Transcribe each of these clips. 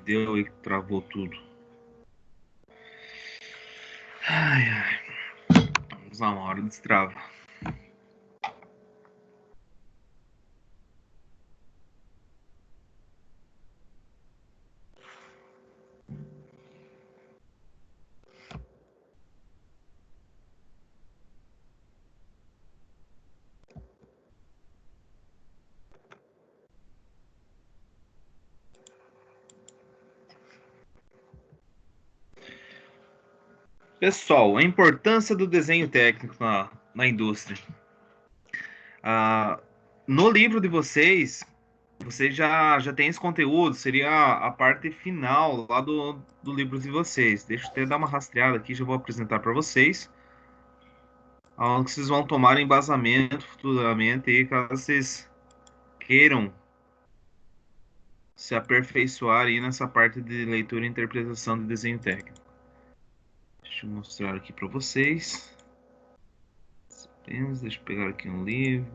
deu e travou tudo? Ai, ai. Vamos lá, uma hora destrava. Pessoal, a importância do desenho técnico na indústria. Ah, no livro de vocês já tem esse conteúdo, seria a parte final lá do livro de vocês. Deixa eu até dar uma rastreada aqui, já vou apresentar para vocês. Onde vocês vão tomar embasamento futuramente, aí, caso vocês queiram se aperfeiçoar aí nessa parte de leitura e interpretação de desenho técnico. Deixa eu mostrar aqui para vocês. Deixa eu pegar aqui um livro.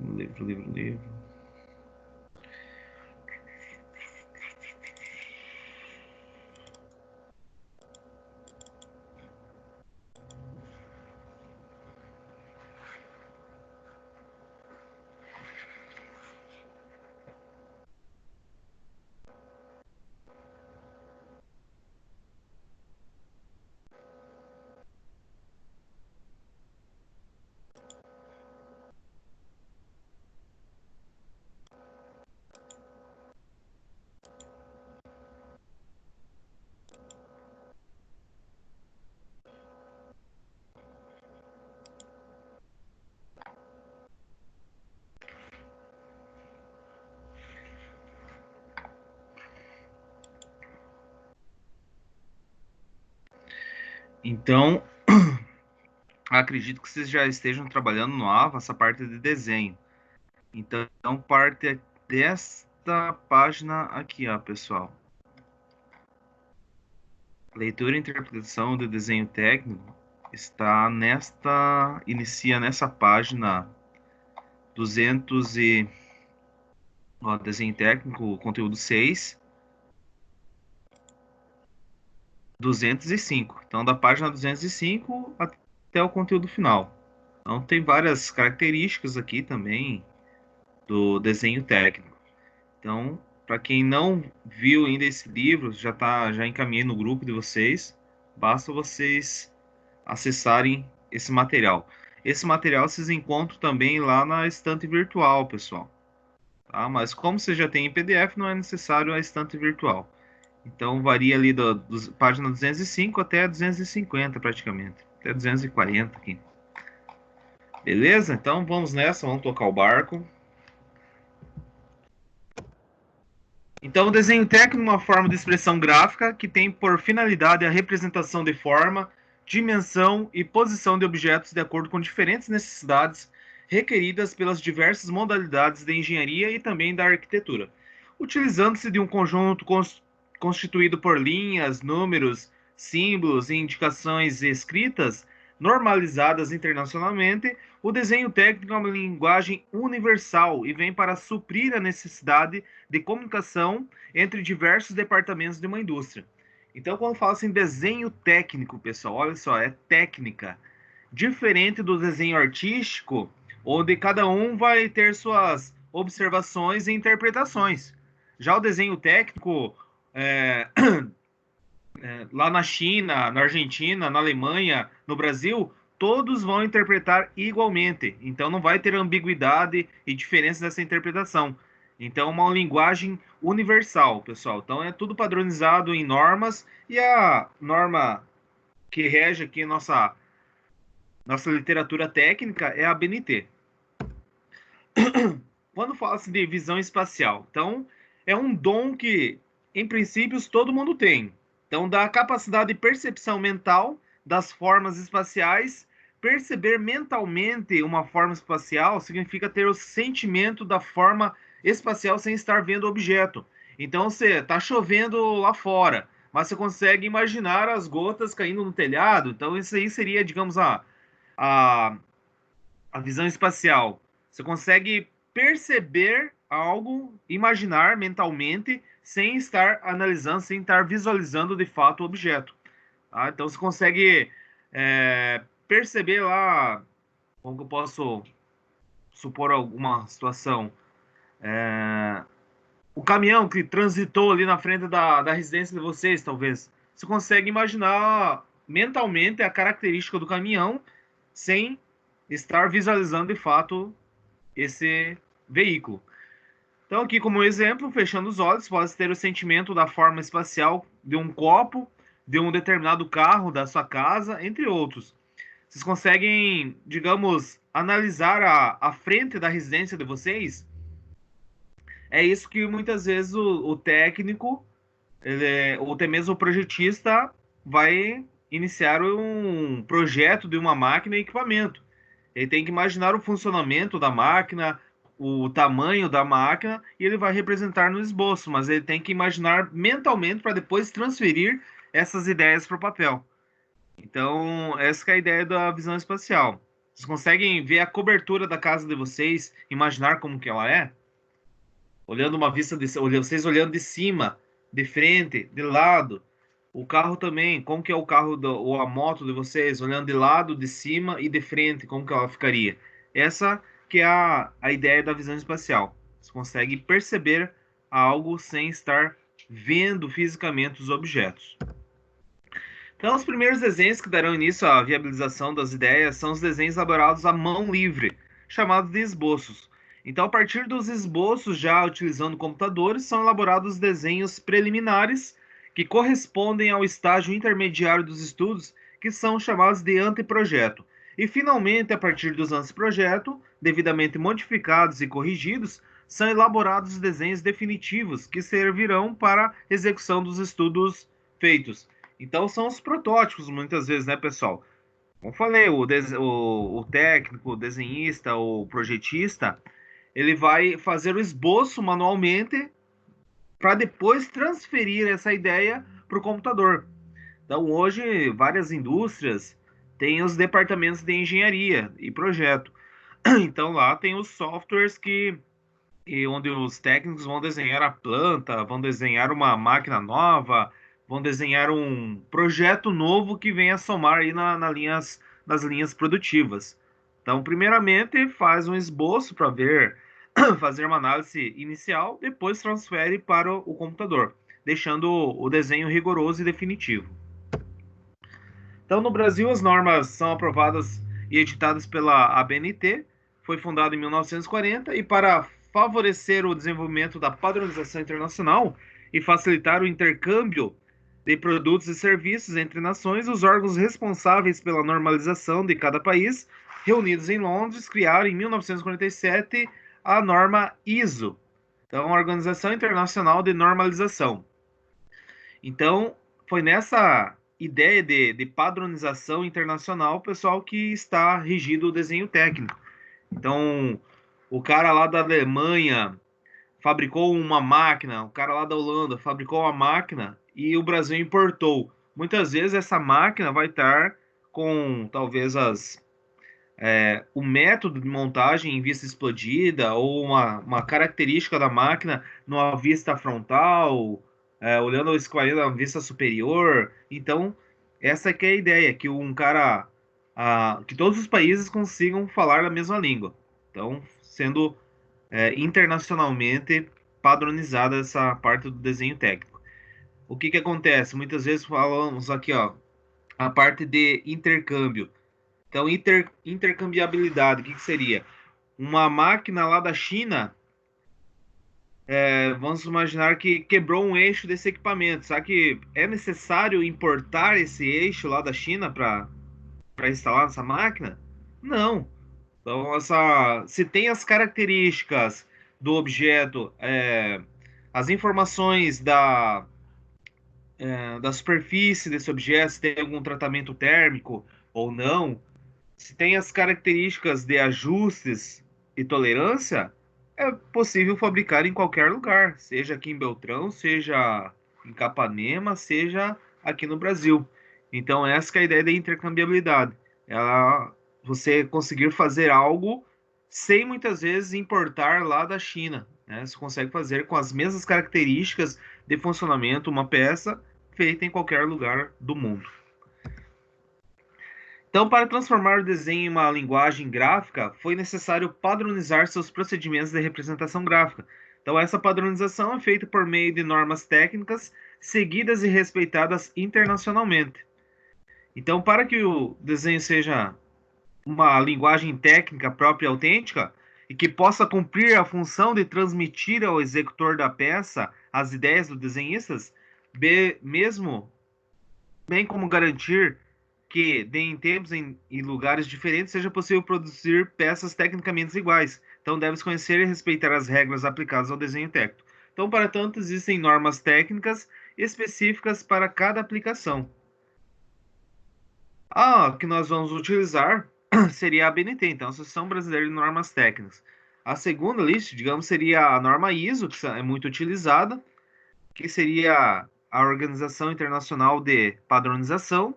Então, acredito que vocês já estejam trabalhando no AVA essa parte de desenho. Então, parte desta página aqui, ó, pessoal. Leitura e interpretação de desenho técnico inicia nessa página 200 ó, desenho técnico, conteúdo 6, 205. Então, da página 205 até o conteúdo final. Então, tem várias características aqui também do desenho técnico. Então, para quem não viu ainda esse livro, já encaminhei no grupo de vocês. Basta vocês acessarem esse material. Esse material vocês encontram também lá na estante virtual, pessoal. Tá? Mas como você já tem em PDF, não é necessário a estante virtual. Então varia ali da página 205 até 250 praticamente. Até 240 aqui. Beleza? Então vamos nessa, vamos tocar o barco. Então, o desenho técnico é uma forma de expressão gráfica que tem por finalidade a representação de forma, dimensão e posição de objetos de acordo com diferentes necessidades requeridas pelas diversas modalidades de engenharia e também da arquitetura, utilizando-se de um conjunto constituído por linhas, números, símbolos e indicações escritas normalizadas internacionalmente. O desenho técnico é uma linguagem universal e vem para suprir a necessidade de comunicação entre diversos departamentos de uma indústria. Então, quando fala assim desenho técnico, pessoal, olha só, é técnica. Diferente do desenho artístico, onde cada um vai ter suas observações e interpretações. Já o desenho técnico, lá na China, na Argentina, na Alemanha, no Brasil, todos vão interpretar igualmente. Então não vai ter ambiguidade e diferença nessa interpretação. Então é uma linguagem universal, pessoal. Então é tudo padronizado em normas e a norma que rege aqui nossa literatura técnica é a BNT. Quando fala-se de visão espacial, então é um dom que, em princípios, todo mundo tem. Então, da capacidade de percepção mental das formas espaciais, perceber mentalmente uma forma espacial significa ter o sentimento da forma espacial sem estar vendo o objeto. Então, você está chovendo lá fora, mas você consegue imaginar as gotas caindo no telhado. Então, isso aí seria, digamos, a, a visão espacial. Você consegue perceber algo, imaginar mentalmente, sem estar analisando, sem estar visualizando de fato o objeto. Tá? Então você consegue perceber lá, como que eu posso supor alguma situação, o caminhão que transitou ali na frente da residência de vocês, talvez. Você consegue imaginar mentalmente a característica do caminhão sem estar visualizando de fato esse veículo. Então, aqui como exemplo, fechando os olhos, pode ter o sentimento da forma espacial de um copo, de um determinado carro da sua casa, entre outros. Vocês conseguem, digamos, analisar a frente da residência de vocês? É isso que muitas vezes o técnico, ou até mesmo o projetista, vai iniciar um projeto de uma máquina e equipamento. Ele tem que imaginar o funcionamento da máquina, o tamanho da máquina, e ele vai representar no esboço, mas ele tem que imaginar mentalmente para depois transferir essas ideias para o papel. Então, essa que é a ideia da visão espacial. Vocês conseguem ver a cobertura da casa de vocês, imaginar como que ela é? Olhando uma vista de vocês olhando de cima, de frente, de lado. O carro também, como que é o carro ou a moto de vocês, olhando de lado, de cima e de frente, como que ela ficaria? Essa que é a ideia da visão espacial. Você consegue perceber algo sem estar vendo fisicamente os objetos. Então, os primeiros desenhos que darão início à viabilização das ideias são os desenhos elaborados à mão livre, chamados de esboços. Então, a partir dos esboços, já utilizando computadores, são elaborados desenhos preliminares que correspondem ao estágio intermediário dos estudos, que são chamados de anteprojeto. E, finalmente, a partir dos anteprojetos, devidamente modificados e corrigidos, são elaborados os desenhos definitivos, que servirão para a execução dos estudos feitos. Então são os protótipos, muitas vezes, né, pessoal? Como falei, o técnico, o desenhista, o projetista, ele vai fazer o esboço manualmente para depois transferir essa ideia para o computador. Então, hoje, várias indústrias têm os departamentos de engenharia e projeto. Então, lá tem os softwares onde os técnicos vão desenhar a planta, vão desenhar uma máquina nova, vão desenhar um projeto novo que venha somar aí nas linhas produtivas. Então, primeiramente, faz um esboço para ver, fazer uma análise inicial, depois transfere para o computador, deixando o desenho rigoroso e definitivo. Então, no Brasil, as normas são aprovadas e editadas pela ABNT, foi fundada em 1940, e para favorecer o desenvolvimento da padronização internacional e facilitar o intercâmbio de produtos e serviços entre nações, os órgãos responsáveis pela normalização de cada país, reunidos em Londres, criaram em 1947 a norma ISO, então, a Organização Internacional de Normalização. Então, foi nessa ideia de padronização internacional, pessoal, que está regido o desenho técnico. Então, o cara lá da Alemanha fabricou uma máquina, o cara lá da Holanda fabricou uma máquina e o Brasil importou. Muitas vezes essa máquina vai estar com talvez o método de montagem em vista explodida ou uma característica da máquina numa vista frontal, olhando o esquadrão na vista superior. Então, essa que é a ideia, que que todos os países consigam falar a mesma língua. Então, sendo internacionalmente padronizada essa parte do desenho técnico. O que acontece? Muitas vezes falamos aqui, ó, a parte de intercâmbio. Então, intercambiabilidade, o que seria? Uma máquina lá da China, vamos imaginar que quebrou um eixo desse equipamento. Será que é necessário importar esse eixo lá da China para instalar nessa máquina? Não. Então, se tem as características do objeto, as informações da superfície desse objeto, se tem algum tratamento térmico ou não, se tem as características de ajustes e tolerância, é possível fabricar em qualquer lugar, seja aqui em Beltrão, seja em Capanema, seja aqui no Brasil. Então, essa que é a ideia da intercambiabilidade. Você conseguir fazer algo sem muitas vezes importar lá da China, né? Você consegue fazer com as mesmas características de funcionamento uma peça feita em qualquer lugar do mundo. Então, para transformar o desenho em uma linguagem gráfica, foi necessário padronizar seus procedimentos de representação gráfica. Então, essa padronização é feita por meio de normas técnicas seguidas e respeitadas internacionalmente. Então, para que o desenho seja uma linguagem técnica própria e autêntica e que possa cumprir a função de transmitir ao executor da peça as ideias dos desenhistas, mesmo bem como garantir que, em tempos e lugares diferentes, seja possível produzir peças tecnicamente iguais. Então, deve-se conhecer e respeitar as regras aplicadas ao desenho técnico. Então, para tanto, existem normas técnicas específicas para cada aplicação. A que nós vamos utilizar seria a ABNT, então, Associação Brasileira de Normas Técnicas. A segunda lista, digamos, seria a norma ISO, que é muito utilizada, que seria a Organização Internacional de Padronização,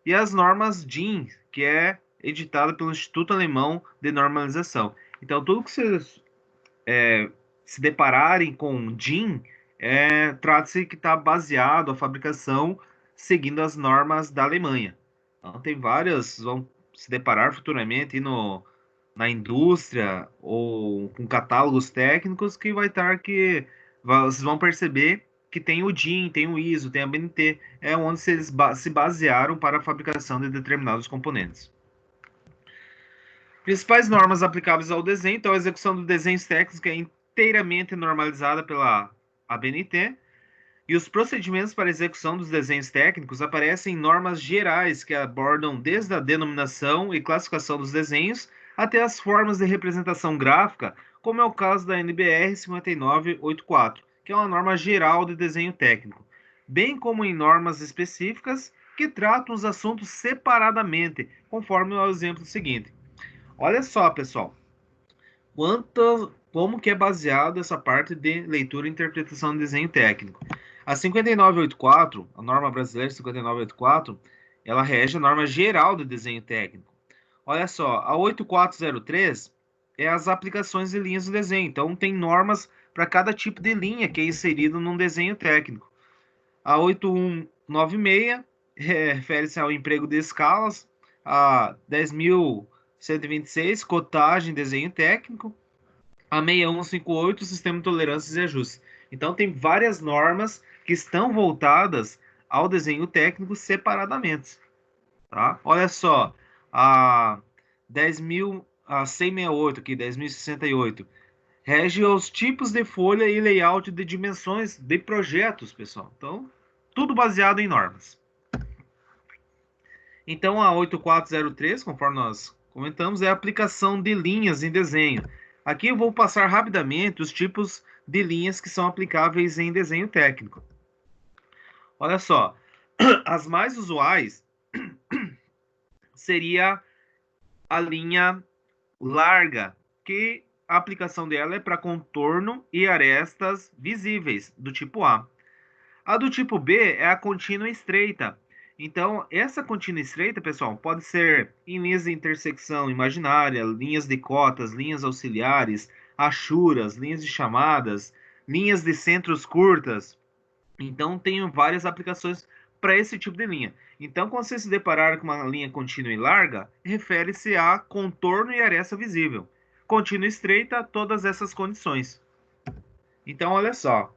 e as normas DIN, que é editada pelo Instituto Alemão de Normalização. Então, tudo que vocês se depararem com DIN, trata-se que está baseado a fabricação seguindo as normas da Alemanha. Então, tem várias, vão se deparar futuramente na indústria ou com catálogos técnicos que vai estar que vocês vão perceber que tem o DIN, tem o ISO, tem a BNT, é onde eles se basearam para a fabricação de determinados componentes. Principais normas aplicáveis ao desenho, então a execução do desenhos técnicos é inteiramente normalizada pela ABNT, e os procedimentos para execução dos desenhos técnicos aparecem em normas gerais que abordam desde a denominação e classificação dos desenhos até as formas de representação gráfica, como é o caso da NBR 5984, que é uma norma geral de desenho técnico, bem como em normas específicas que tratam os assuntos separadamente, conforme o exemplo seguinte. Olha só, pessoal, como que é baseado essa parte de leitura e interpretação de desenho técnico. A 5984, a norma brasileira 5984, ela rege a norma geral de desenho técnico. Olha só, a 8403 é as aplicações de linhas do desenho. Então, tem normas para cada tipo de linha que é inserido num desenho técnico. A 8196 refere-se ao emprego de escalas. A 10.126, cotagem, desenho técnico. A 6158, sistema de tolerâncias e ajustes. Então, tem várias normas que estão voltadas ao desenho técnico separadamente. Tá? Olha só, a 10068 aqui, 10.068, rege os tipos de folha e layout de dimensões de projetos, pessoal. Então, tudo baseado em normas. Então, a 8403, conforme nós comentamos, é a aplicação de linhas em desenho. Aqui eu vou passar rapidamente os tipos de linhas que são aplicáveis em desenho técnico. Olha só, as mais usuais seria a linha larga, que a aplicação dela é para contorno e arestas visíveis, do tipo A. A do tipo B é a contínua estreita. Então, essa contínua estreita, pessoal, pode ser em linhas de intersecção imaginária, linhas de cotas, linhas auxiliares, achuras, linhas de chamadas, linhas de centros curtas. Então, tem várias aplicações para esse tipo de linha. Então, quando você se deparar com uma linha contínua e larga, refere-se a contorno e aresta visível. Contínua estreita, todas essas condições. Então, olha só.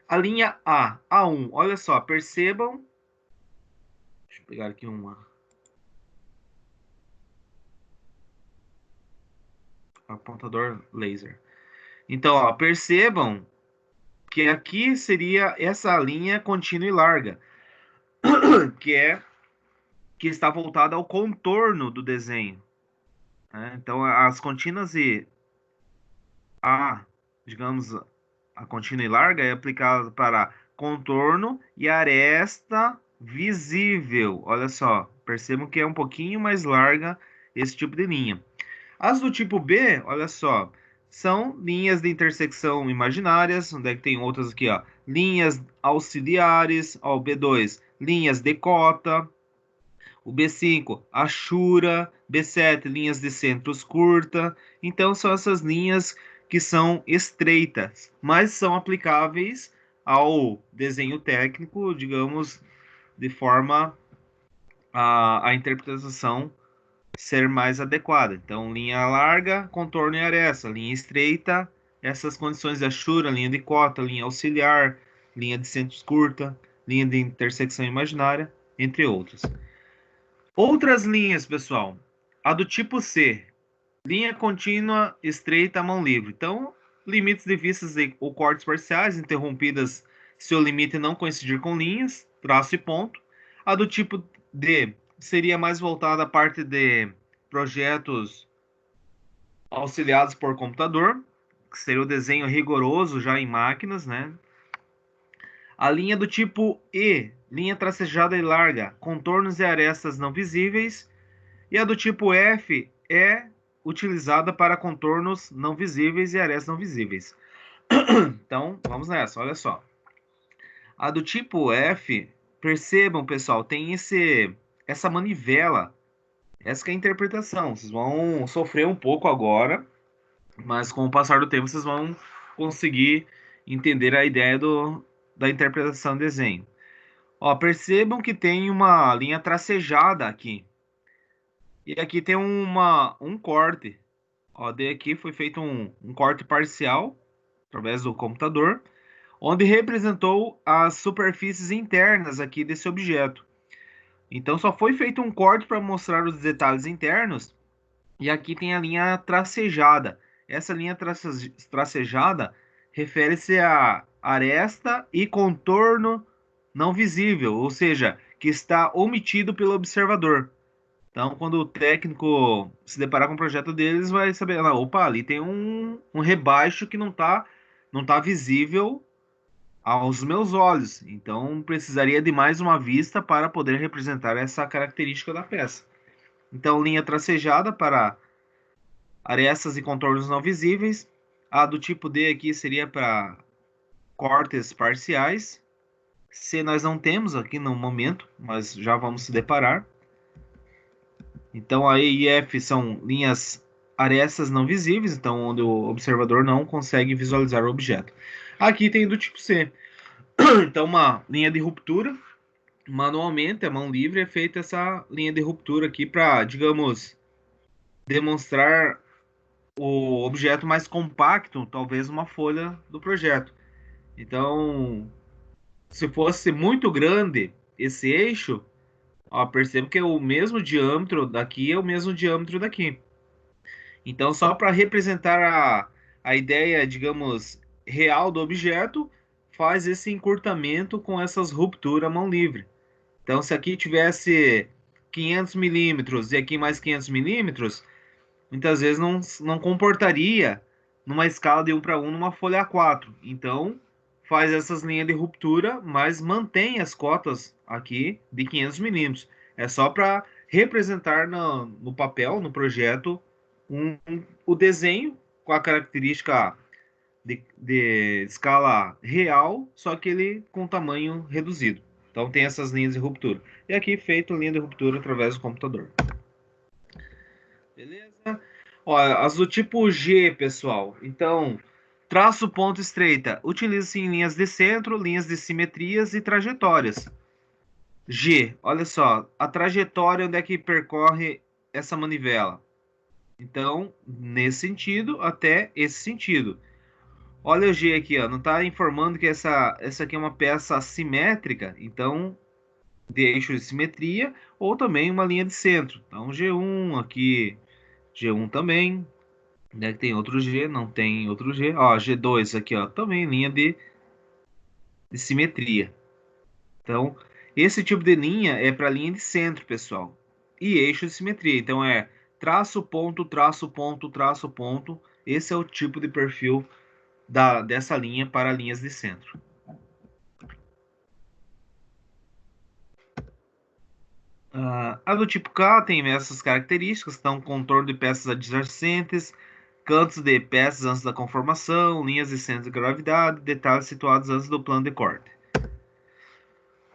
A linha A, A1, olha só, percebam. Deixa eu pegar aqui uma. Apontador laser. Então, ó, percebam que aqui seria essa linha contínua e larga, que está voltada ao contorno do desenho. Né? Então, as contínuas e digamos, a contínua e larga é aplicada para contorno e aresta visível. Olha só, percebam que é um pouquinho mais larga esse tipo de linha. As do tipo B, olha só, são linhas de intersecção imaginárias, onde é que tem outras aqui, ó, linhas auxiliares, ó, o B2, linhas de cota, o B5, achura, B7, linhas de centros curta. Então, são essas linhas que são estreitas, mas são aplicáveis ao desenho técnico, digamos, de forma a interpretação ser mais adequada. Então, linha larga, contorno e aresta. Linha estreita, essas condições de achura, linha de cota, linha auxiliar, linha de centros curta, linha de intersecção imaginária, entre outras. Outras linhas, pessoal. A do tipo C, linha contínua, estreita, mão livre. Então, limites de vistas ou cortes parciais, interrompidas se o limite não coincidir com linhas, traço e ponto. A do tipo D seria mais voltada à parte de projetos auxiliados por computador, que seria o desenho rigoroso já em máquinas, né? A linha do tipo E, linha tracejada e larga, contornos e arestas não visíveis. E a do tipo F é utilizada para contornos não visíveis e arestas não visíveis. Então, vamos nessa, olha só. A do tipo F, percebam, pessoal, tem essa manivela. Essa que é a interpretação. Vocês vão sofrer um pouco agora, mas com o passar do tempo vocês vão conseguir entender a ideia da interpretação do desenho. Ó, percebam que tem uma linha tracejada aqui. E aqui tem um corte. Ó, daí aqui foi feito um corte parcial através do computador, onde representou as superfícies internas aqui desse objeto. Então só foi feito um corte para mostrar os detalhes internos. E aqui tem a linha tracejada. Essa linha tracejada refere-se a aresta e contorno não visível, ou seja, que está omitido pelo observador. Então, quando o técnico se deparar com o projeto deles, vai saber, ah, opa, ali tem um rebaixo que não tá visível aos meus olhos. Então, precisaria de mais uma vista para poder representar essa característica da peça. Então, linha tracejada para arestas e contornos não visíveis. A do tipo D aqui seria para cortes parciais. C nós não temos aqui no momento, mas já vamos se deparar. Então a E e F são linhas arestas não visíveis, então onde o observador não consegue visualizar o objeto. Aqui tem do tipo C. Então uma linha de ruptura, manualmente, a mão livre, é feita essa linha de ruptura aqui para, digamos, demonstrar o objeto mais compacto, talvez uma folha do projeto. Então, se fosse muito grande esse eixo, ó, percebo que é o mesmo diâmetro daqui é o mesmo diâmetro daqui. Então, só para representar a ideia, digamos, real do objeto, faz esse encurtamento com essas rupturas à mão livre. Então, se aqui tivesse 500 milímetros e aqui mais 500 milímetros, muitas vezes não comportaria numa escala de 1 para 1 numa folha A4. Então, faz essas linhas de ruptura, mas mantém as cotas aqui de 500 milímetros. É só para representar no papel, no projeto, o desenho com a característica de escala real, só que ele com tamanho reduzido. Então tem essas linhas de ruptura. E aqui feito linha de ruptura através do computador. Beleza? Ó, as do tipo G, pessoal. Então, traço ponto estreita. Utiliza-se em linhas de centro, linhas de simetrias e trajetórias. G, olha só, a trajetória onde é que percorre essa manivela. Então, nesse sentido, até esse sentido. Olha o G aqui, ó, não está informando que essa aqui é uma peça simétrica, então de eixo de simetria, ou também uma linha de centro. Então, G1 aqui, G1 também, né? Tem outro G, não tem outro G. Ó, G2 aqui, ó, também linha de simetria. Então, esse tipo de linha é para linha de centro, pessoal. E eixo de simetria. Então, é traço, ponto, traço, ponto, traço, ponto. Esse é o tipo de perfil dessa linha para linhas de centro. A do tipo K tem essas características, então contorno de peças adjacentes, cantos de peças antes da conformação, linhas de centro de gravidade, detalhes situados antes do plano de corte.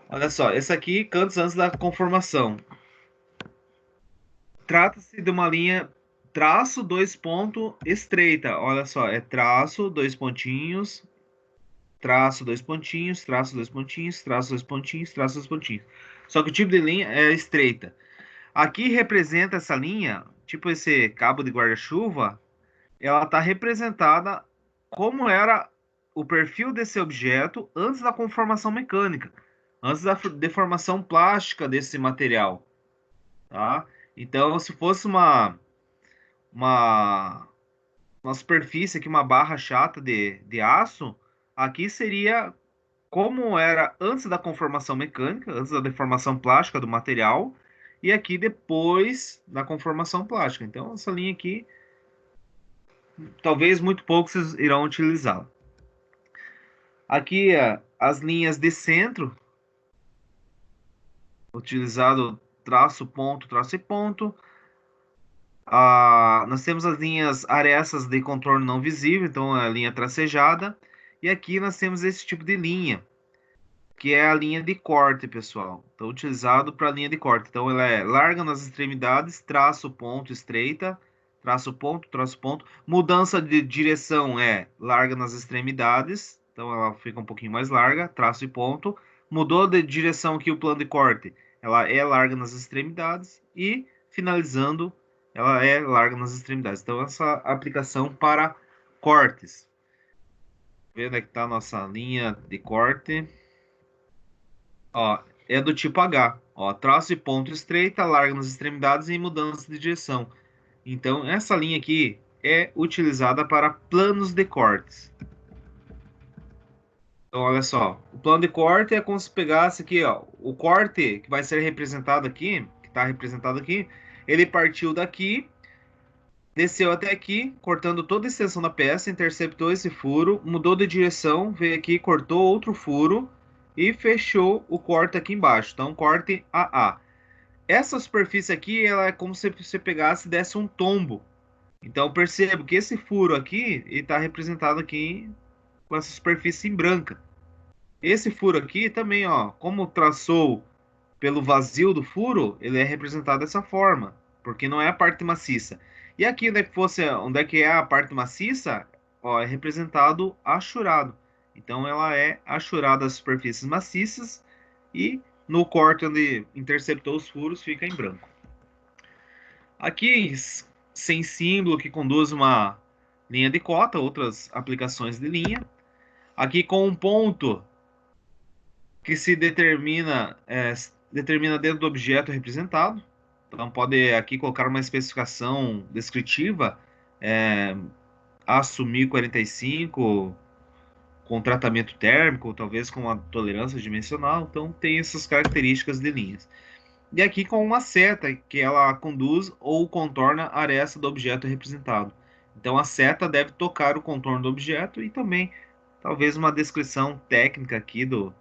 Olha só, esse aqui, cantos antes da conformação. Trata-se de uma linha traço, dois pontos, estreita. Olha só, é traço, dois pontinhos, traço, dois pontinhos, traço, dois pontinhos, traço, dois pontinhos, traço, dois pontinhos. Só que o tipo de linha é estreita. Aqui representa essa linha, tipo esse cabo de guarda-chuva, ela está representada como era o perfil desse objeto antes da conformação mecânica, antes da deformação plástica desse material, tá? Então, se fosse uma, uma superfície aqui, uma barra chata de aço, aqui seria como era antes da conformação mecânica, antes da deformação plástica do material, e aqui depois da conformação plástica. Então, essa linha aqui, talvez muito poucos irão utilizá-la. Aqui, as linhas de centro, utilizado traço, ponto, traço e ponto. Nós temos as linhas arestas de contorno não visível, então a linha tracejada. E aqui nós temos esse tipo de linha, que é a linha de corte, pessoal. Então, utilizado para linha de corte. Então, ela é larga nas extremidades, traço, ponto, estreita, traço, ponto, traço, ponto. Mudança de direção é larga nas extremidades, então ela fica um pouquinho mais larga, traço e ponto. Mudou de direção aqui o plano de corte, ela é larga nas extremidades e, finalizando, ela é larga nas extremidades. Então, essa aplicação para cortes. Vendo onde é que está a nossa linha de corte. Ó, é do tipo H. Ó, traço e ponto estreita, larga nas extremidades e mudança de direção. Então, essa linha aqui é utilizada para planos de cortes. Então, olha só. O plano de corte é como se pegasse aqui, ó. O corte que vai ser representado aqui, que está representado aqui, ele partiu daqui, desceu até aqui, cortando toda a extensão da peça, interceptou esse furo, mudou de direção, veio aqui, cortou outro furo e fechou o corte aqui embaixo. Então, corte AA. Essa superfície aqui, ela é como se você pegasse e desse um tombo. Então, percebo que esse furo aqui, ele está representado aqui com essa superfície em branca. Esse furo aqui também, ó, como traçou pelo vazio do furo, ele é representado dessa forma, porque não é a parte maciça. E aqui onde é que é a parte maciça, ó, é representado achurado. Então ela é achurada as superfícies maciças e no corte onde interceptou os furos fica em branco. Aqui sem símbolo que conduz uma linha de cota, outras aplicações de linha. Aqui com um ponto que se determina dentro do objeto representado. Então, pode aqui colocar uma especificação descritiva, assumir 45 com tratamento térmico, talvez com uma tolerância dimensional. Então, tem essas características de linhas. E aqui com uma seta, que ela conduz ou contorna a aresta do objeto representado. Então, a seta deve tocar o contorno do objeto e também, talvez, uma descrição técnica aqui do,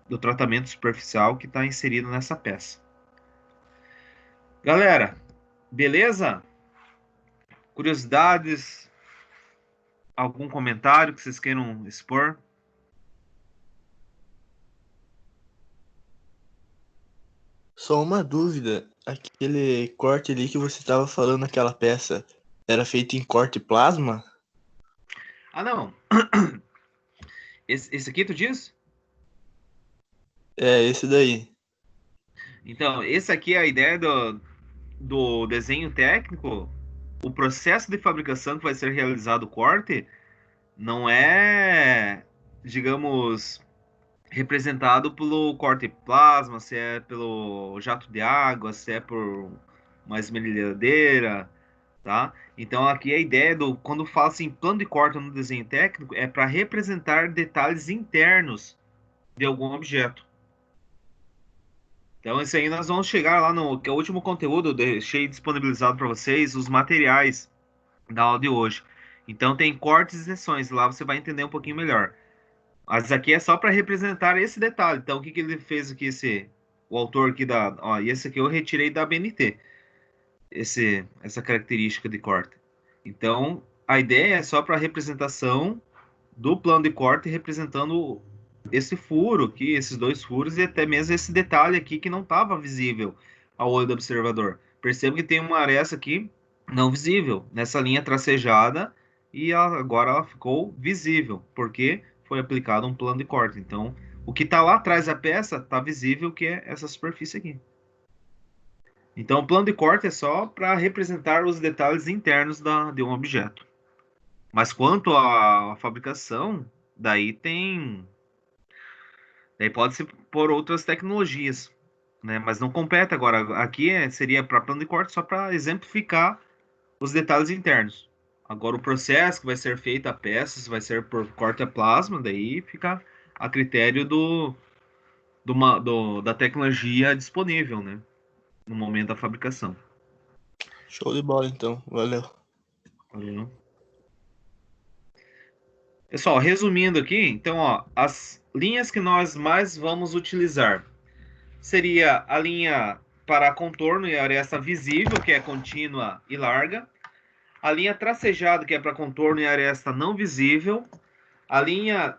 do tratamento superficial que está inserido nessa peça. Galera, beleza? Curiosidades? Algum comentário que vocês queiram expor? Só uma dúvida, aquele corte ali que você estava falando naquela peça, era feito em corte plasma? Ah, não. Esse aqui tu diz? É, esse daí. Então, esse aqui é a ideia do desenho técnico. O processo de fabricação que vai ser realizado o corte não é, digamos, representado pelo corte plasma, se é pelo jato de água, se é por uma esmerilhadeira, tá? Então aqui a ideia quando fala assim plano de corte no desenho técnico é para representar detalhes internos de algum objeto. Então isso aí nós vamos chegar lá no que é o último conteúdo, eu deixei disponibilizado para vocês os materiais da aula de hoje. Então tem cortes e seções, lá você vai entender um pouquinho melhor. Mas aqui é só para representar esse detalhe. Então, o que ele fez aqui, o autor aqui ó, e esse aqui eu retirei da BNT, essa característica de corte. Então, a ideia é só para representação do plano de corte representando esse furo aqui, esses dois furos e até mesmo esse detalhe aqui que não estava visível ao olho do observador. Perceba que tem uma aresta aqui não visível nessa linha tracejada e agora ela ficou visível, porque foi aplicado um plano de corte. Então, o que está lá atrás da peça está visível, que é essa superfície aqui. Então, o plano de corte é só para representar os detalhes internos de um objeto. Mas quanto à fabricação, daí pode-se por outras tecnologias, né? Mas não compete agora. Aqui seria para plano de corte só para exemplificar os detalhes internos. Agora o processo que vai ser feito a peça, se vai ser por corte a plasma, daí fica a critério da tecnologia disponível, né? No momento da fabricação. Show de bola, então. Valeu. Valeu. Pessoal, resumindo aqui, então, ó, as linhas que nós mais vamos utilizar seria a linha para contorno e aresta visível, que é contínua e larga, a linha tracejada, que é para contorno e aresta não visível, a linha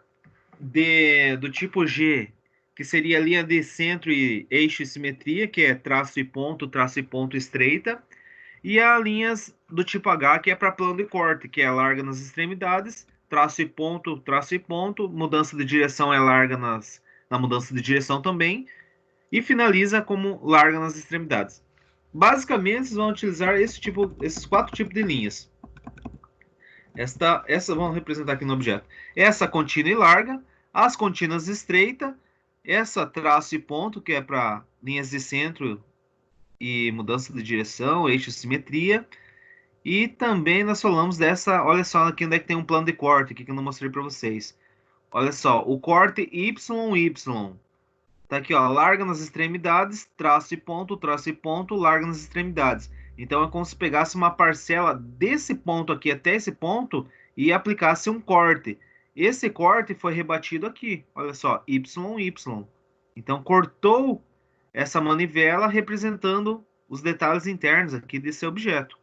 do tipo G, que seria a linha de centro e eixo e simetria, que é traço e ponto estreita, e as linhas do tipo H, que é para plano de corte, que é larga nas extremidades, traço e ponto, mudança de direção é larga na mudança de direção também, e finaliza como larga nas extremidades. Basicamente, vocês vão utilizar esses 4 tipos de linhas. Essa vamos representar aqui no objeto. Essa contínua e larga, as contínuas estreita, essa traço e ponto, que é para linhas de centro e mudança de direção, eixo e simetria. E também nós falamos dessa, olha só aqui onde é que tem um plano de corte, aqui que eu não mostrei para vocês. Olha só, o corte YY. Tá aqui, ó, larga nas extremidades, traço e ponto, larga nas extremidades. Então é como se pegasse uma parcela desse ponto aqui até esse ponto e aplicasse um corte. Esse corte foi rebatido aqui, olha só, YY. Então cortou essa manivela representando os detalhes internos aqui desse objeto.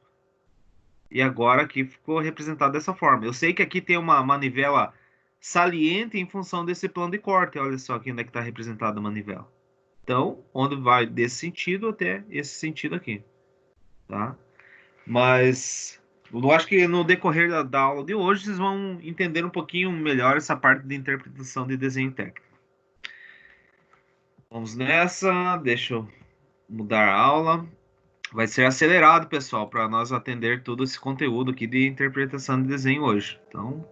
E agora aqui ficou representado dessa forma. Eu sei que aqui tem uma manivela saliente em função desse plano de corte. Olha só aqui onde é que está representada a manivela. Então, onde vai desse sentido até esse sentido aqui, tá? Mas eu acho que no decorrer da aula de hoje vocês vão entender um pouquinho melhor essa parte de interpretação de desenho técnico. Vamos nessa, deixa eu mudar a aula. Vai ser acelerado, pessoal, para nós atender todo esse conteúdo aqui de interpretação de desenho hoje. Então,